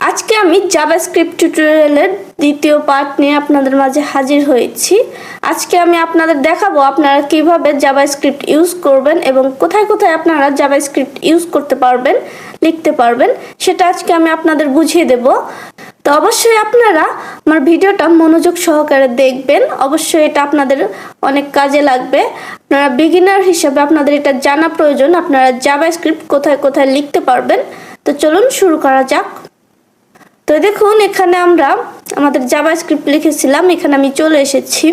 আজকে আমি জাভাস্ক্রিপ্ট টিউটোরিয়ালের দ্বিতীয় পার্ট নিয়ে আপনাদের মাঝে হাজির হয়েছি। আজকে আমি আপনাদের দেখাবো আপনারা কিভাবে জাভাস্ক্রিপ্ট ইউজ করবেন এবং কোথায় কোথায় আপনারা জাভাস্ক্রিপ্ট ইউজ করতে পারবেন, লিখতে পারবেন, সেটা আজকে আমি আপনাদের বুঝিয়ে দেব। তো অবশ্যই আপনারা আমার ভিডিওটা মনোযোগ সহকারে দেখবেন। অবশ্যই এটা আপনাদের অনেক কাজে লাগবে। আপনারা বিগিনার হিসেবে আপনাদের এটা জানা প্রয়োজন, আপনারা জাভাস্ক্রিপ্ট কোথায় কোথায় লিখতে পারবেন। তো চলুন শুরু করা যাক। তো দেখুন, এখানে আমরা আমাদের জাভাস্ক্রিপ্ট লিখেছিলাম, এখানে আমি চলে এসেছি।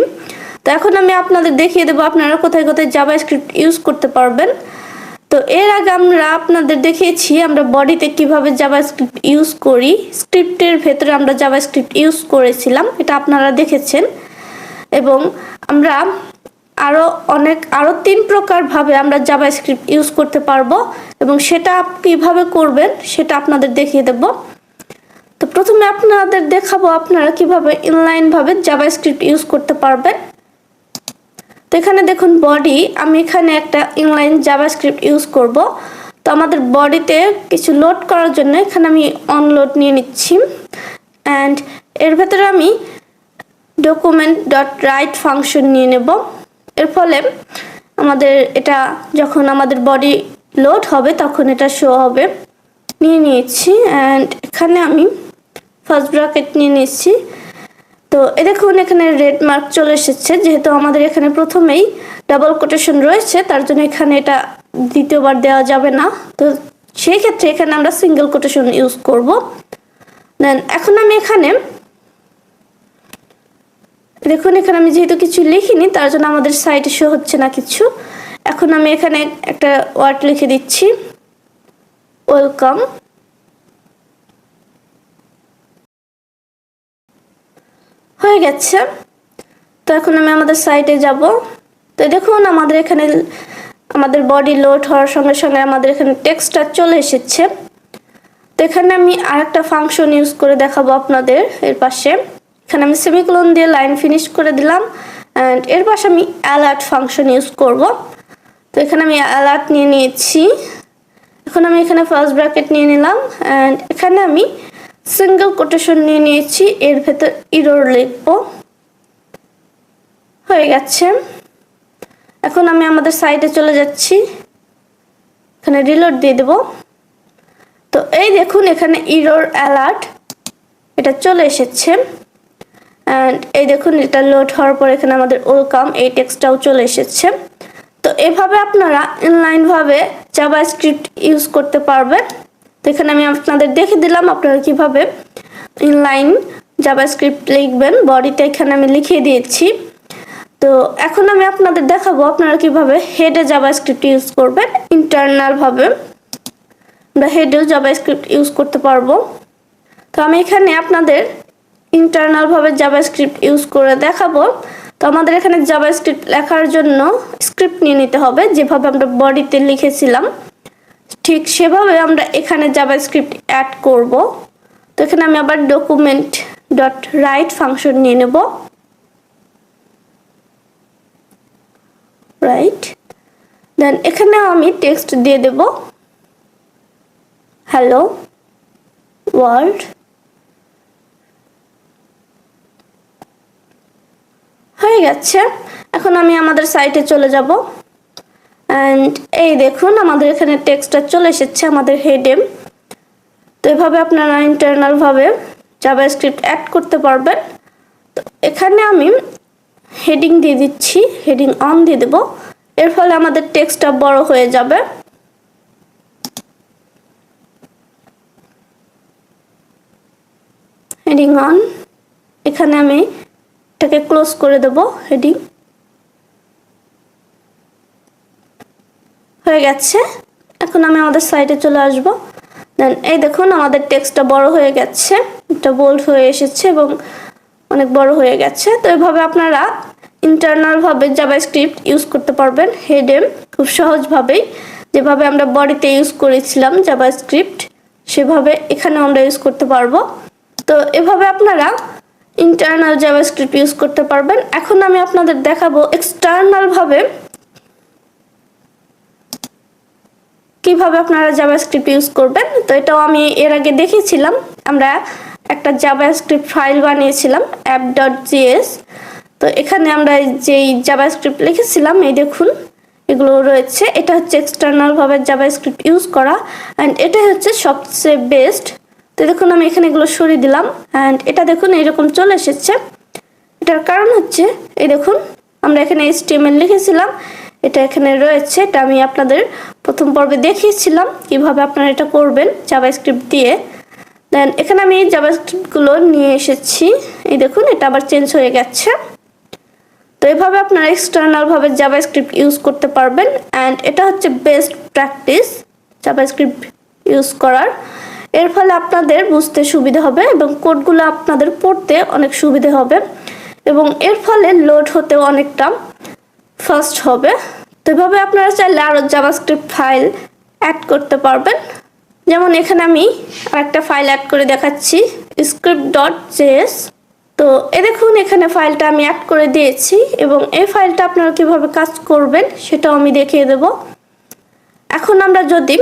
তো এখন আমি আপনাদের দেখিয়ে দেবো আপনারা কোথায় কোথায় জাভাস্ক্রিপ্ট ইউজ করতে পারবেন। তো এর আগে আমরা আপনাদের দেখিয়েছি আমরা বডিতে কিভাবে জাভাস্ক্রিপ্ট ইউজ করি, স্ক্রিপ্টের ভেতরে আমরা জাভাস্ক্রিপ্ট ইউজ করেছিলাম, এটা আপনারা দেখেছেন। এবং আমরা আরো 3 প্রকার ভাবে আমরা জাভাস্ক্রিপ্ট ইউজ করতে পারবো এবং সেটা কিভাবে করবেন সেটা আপনাদের দেখিয়ে দেব। তো প্রথমে আপনাদের দেখাবো আপনারা কিভাবে ইনলাইন ভাবে জাভাস্ক্রিপ্ট ইউজ করতে পারবেন। তো এখানে দেখুন বডি, আমি এখানে একটা ইনলাইন জাভাস্ক্রিপ্ট ইউজ করব। তো আমাদের বডিতে কিছু লোড করার জন্য এখানে আমি অনলোড নিয়ে নিচ্ছি অ্যান্ড এর ভেতরে আমি document.write ফাংশন নিয়ে নেব। এর ফলে আমাদের এটা যখন আমাদের বডি লোড হবে তখন এটা শো হবে। নিয়ে নিয়েছি অ্যান্ড এখানে আমি ফার্স্ট ব্র্যাকেট নিয়ে নিচ্ছি। তো দেখুন এখানে রেড মার্ক চলে এসেছে, যেহেতু আমাদের এখানে প্রথমেই ডাবল কোটেশন রয়েছে তার জন্য এখানে এটা দ্বিতীয়বার দেওয়া যাবে না। তো সেই ক্ষেত্রে এখানে আমরা সিঙ্গেল কোটেশন ইউজ করব। দেন এখন আমি এখানে দেখুন এখানে আমি যেহেতু কিছু লিখিনি তার জন্য আমাদের সাইটে শো হচ্ছে না কিছু। এখন আমি এখানে একটা ওয়ার্ড লিখে দিচ্ছি, ওয়েলকাম। হয়ে গেছে। তো এখন আমি আমাদের সাইটে যাব। তো দেখুন আমাদের এখানে আমাদের বডি লোড হওয়ার সঙ্গে সঙ্গে আমাদের এখানে টেক্সটটা চলে এসেছে। তো এখানে আমি আরেকটা ফাংশন ইউজ করে দেখাবো আপনাদের। এর পাশে এখানে আমি সেমিকোলন দিয়ে লাইন ফিনিশ করে দিলাম অ্যান্ড এর পাশে আমি অ্যালার্ট ফাংশন ইউজ করব। তো এখানে আমি অ্যালার্ট নিয়ে নিয়েছি। এখন আমি এখানে ফার্স্ট ব্র্যাকেট নিয়ে নিলাম অ্যান্ড এখানে আমি সিঙ্গেল কোটেশন নিয়ে নিয়েছি, এর ভেতর এরর লিখব। হয়ে গেছে। এখন আমি আমাদের সাইটে চলে যাচ্ছি, এখানে রিলোড দিয়ে দেব। তো এই দেখুন এখানে এরর অ্যালার্ট এটা চলে এসেছে অ্যান্ড এই দেখুন এটা লোড হওয়ার পর এখানে আমাদের ওয়েলকাম এই টেক্সটটাও চলে এসেছে। তো এভাবে আপনারা ইনলাইন ভাবে জাভাস্ক্রিপ্ট ইউজ করতে পারবেন। তো এখানে আমি আপনাদের দেখে দিলাম আপনারা কিভাবে ইনলাইন জাভাস্ক্রিপ্ট লিখবেন, বডিতে এখানে আমি লিখিয়ে দিয়েছি। তো এখন আমি আপনাদের দেখাবো আপনারা কিভাবে হেডে জাভাস্ক্রিপ্ট ইউজ করবেন। ইন্টারনাল ভাবে আমরা হেডেও জাভাস্ক্রিপ্ট ইউজ করতে পারবো। তো আমি এখানে আপনাদের ইন্টারনাল ভাবে জাভাস্ক্রিপ্ট ইউজ করে দেখাবো। তো আমাদের এখানে জাভাস্ক্রিপ্ট লেখার জন্য স্ক্রিপ্ট নিয়ে নিতে হবে, যেভাবে আমরা বডিতে লিখেছিলাম ঠিক সেভাবে আমরা এখানে জাভাস্ক্রিপ্ট অ্যাড করব। তো এখানে আমি আবার document.write ফাংশন নিয়ে নেব। রাইট, দেন এখানে আমি টেক্সট দিয়ে দেব হ্যালো ওয়ার্ল্ড। হয়ে গেছে। এখন আমি আমাদের সাইটে চলে যাব অ্যান্ড এই দেখুন আমাদের এখানে টেক্সটটা চলে এসেছে আমাদের হেডে। তো এভাবে আপনারা ইন্টারনাল ভাবে জাভাস্ক্রিপ্ট অ্যাড করতে পারবেন। তো এখানে আমি হেডিং দিয়ে দিচ্ছি, হেডিং অন দিয়ে দেব। এর ফলে আমাদের টেক্সটটা বড় হয়ে যাবে। হেডিং অন, এখানে আমি এটাকে ক্লোজ করে দেব। হেডিং হয়ে গেছে। এখন আমি আমাদের সাইটে চলে আসব। দেন এই দেখুন আমাদের টেক্সটটা বড় হয়ে গেছে, এটা বোল্ড হয়ে এসেছে এবং অনেক বড় হয়ে গেছে। তো এভাবে আপনারা ইন্টারনাল ভাবে জাভাস্ক্রিপ্ট ইউজ করতে পারবেন হেডে খুব সহজভাবেই, যেভাবে আমরা বডিতে ইউজ করেছিলাম জাভাস্ক্রিপ্ট সেভাবে এখানে আমরা ইউজ করতে পারবো। তো এভাবে আপনারা ইন্টারনাল জাভাস্ক্রিপ্ট ইউজ করতে পারবেন। এখন আমি আপনাদের দেখাবো এক্সটার্নাল ভাবে কিভাবে আপনারা জাভাস্ক্রিপ্ট ইউজ করবেন। তো এটাও আমি এর আগে দেখিয়েছিলাম। আমরা একটা জাভাস্ক্রিপ্ট ফাইল বানিয়েছিলাম app.js। তো এখানে আমরা যেই জাভাস্ক্রিপ্ট লিখেছিলাম এই দেখুন এগুলো রয়েছে। এটা হচ্ছে এক্সটার্নাল ভাবে জাভাস্ক্রিপ্ট ইউজ করা অ্যান্ড এটা হচ্ছে সবচেয়ে বেস্ট। তো দেখুন আমি এখানে এগুলো সরিয়ে দিলাম অ্যান্ড এটা দেখুন এইরকম চলে এসেছে। এটার কারণ হচ্ছে এই দেখুন আমরা এখানে HTML লিখেছিলাম, এটা এখানে রয়েছে। এটা আমি আপনাদের প্রথম পর্বে দেখিয়েছিলাম কিভাবে আপনারা এটা করবেন জাভাস্ক্রিপ্ট দিয়ে। দেন এখানে আমি এই জাভাস্ক্রিপ্টগুলো নিয়ে এসেছি, এই দেখুন এটা আবার চেঞ্জ হয়ে গেছে। তো এইভাবে আপনারা এক্সটার্নাল ভাবে জাভাস্ক্রিপ্ট ইউজ করতে পারবেন অ্যান্ড এটা হচ্ছে বেস্ট প্র্যাকটিস জাভাস্ক্রিপ্ট ইউজ করার। এর ফলে আপনাদের বুঝতে সুবিধা হবে এবং কোডগুলো আপনাদের পড়তে অনেক সুবিধা হবে এবং এর ফলে লোড হতেও অনেকটা ফাস্ট হবে। তো এভাবে আপনারা চাইলে আরও জাভাস্ক্রিপ্ট ফাইল অ্যাড করতে পারবেন। যেমন এখানে আমি আরেকটা ফাইল অ্যাড করে দেখাচ্ছি script.js। তো দেখুন এখানে ফাইলটা আমি অ্যাড করে দিয়েছি এবং এই ফাইলটা আপনারা কিভাবে কাজ করবেন সেটাও আমি দেখিয়ে দেব। এখন আমরা যদি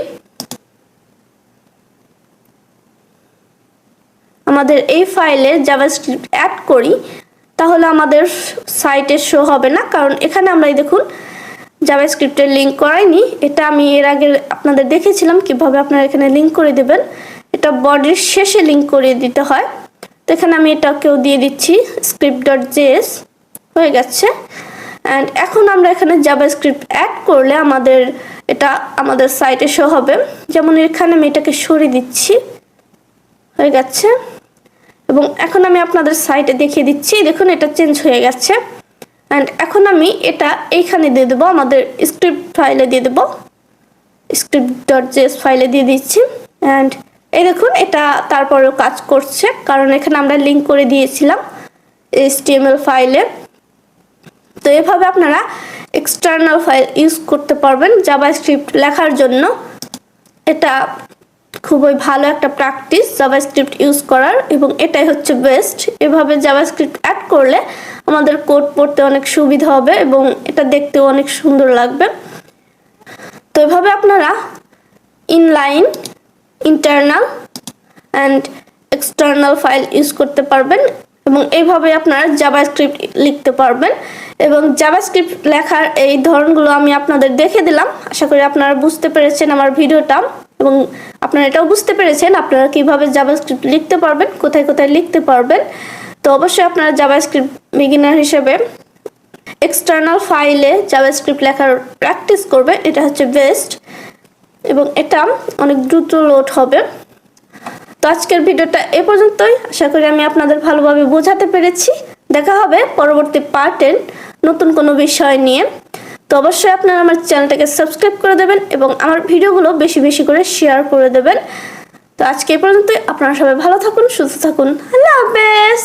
আমাদের এই ফাইলে জাভাস্ক্রিপ্ট অ্যাড করি তাহলে আমাদের সাইটে শো হবে না, কারণ এখানে আমরা দেখুন জাভাস্ক্রিপ্টের লিঙ্ক করাইনি। এটা আমি এর আগে আপনাদের দেখেছিলাম কিভাবে আপনারা এখানে লিঙ্ক করে দেবেন। এটা বডির শেষে লিঙ্ক করে দিতে হয়। তো এখানে আমি এটাকেও দিয়ে দিচ্ছি script.js হয়ে গেছে। অ্যান্ড এখন আমরা এখানে জাভাস্ক্রিপ্ট অ্যাড করলে এটা আমাদের সাইটে শো হবে। যেমন এখানে আমি এটাকে সরিয়ে দিচ্ছি, হয়ে গেছে। এবং এখন আমি আপনাদের সাইটে দেখিয়ে দিচ্ছি, দেখুন এটা চেঞ্জ হয়ে গেছে। অ্যান্ড এখন আমি এটা এইখানে দিয়ে দেবো, আমাদের স্ক্রিপ্ট ফাইলে দিয়ে দেবো, script.js ফাইলে দিয়ে দিচ্ছি। অ্যান্ড এই দেখুন এটা তারপরেও কাজ করছে, কারণ এখানে আমরা লিঙ্ক করে দিয়েছিলাম HTML ফাইলে। তো এভাবে আপনারা এক্সটার্নাল ফাইল ইউজ করতে পারবেন জাভাস্ক্রিপ্ট লেখার জন্য। এটা খুবই ভালো একটা প্র্যাকটিস জাভাস্ক্রিপ্ট ইউজ করার এবং এটাই হচ্ছে বেস্ট। এভাবে জাভাস্ক্রিপ্ট অ্যাড করলে আমাদের কোড পড়তে অনেক সুবিধা হবে এবং এটা দেখতেও অনেক সুন্দর লাগবে। তো এভাবে আপনারা inline, internal and external file use করতে পারবেন এবং এইভাবে আপনারা জাভাস্ক্রিপ্ট লিখতে পারবেন। এবং জাভাস্ক্রিপ্ট লেখার এই ধরনগুলো আমি আপনাদের দেখে দিলাম। আশা করি আপনারা বুঝতে পেরেছেন আমার ভিডিওটা এবং আপনারা এটাও বুঝতে পেরেছেন আপনারা কিভাবে জাভাস্ক্রিপ্ট লিখতে পারবেন, কোথায় কোথায় লিখতে পারবেন। তো অবশ্যই আপনারা জাভাস্ক্রিপ্ট বিগিনার হিসেবে এক্সটার্নাল ফাইলে জাভাস্ক্রিপ্ট লেখার প্র্যাকটিস করবেন, এটা হচ্ছে বেস্ট এবং এটা অনেক দ্রুত লোড হবে। তো আজকের ভিডিওটা এ পর্যন্তই। আশা করি আমি আপনাদের ভালোভাবে বোঝাতে পেরেছি। দেখা হবে পরবর্তী পার্টে নতুন কোনো বিষয় নিয়ে। তো অবশ্যই আপনারা আমার চ্যানেলটাকে সাবস্ক্রাইব করে দেবেন এবং আমার ভিডিওগুলো বেশি বেশি করে শেয়ার করে দেবেন। তো আজকে এ পর্যন্তই। আপনারা সবাই ভালো থাকুন, সুস্থ থাকুন। আল্লাহ হাফেজ।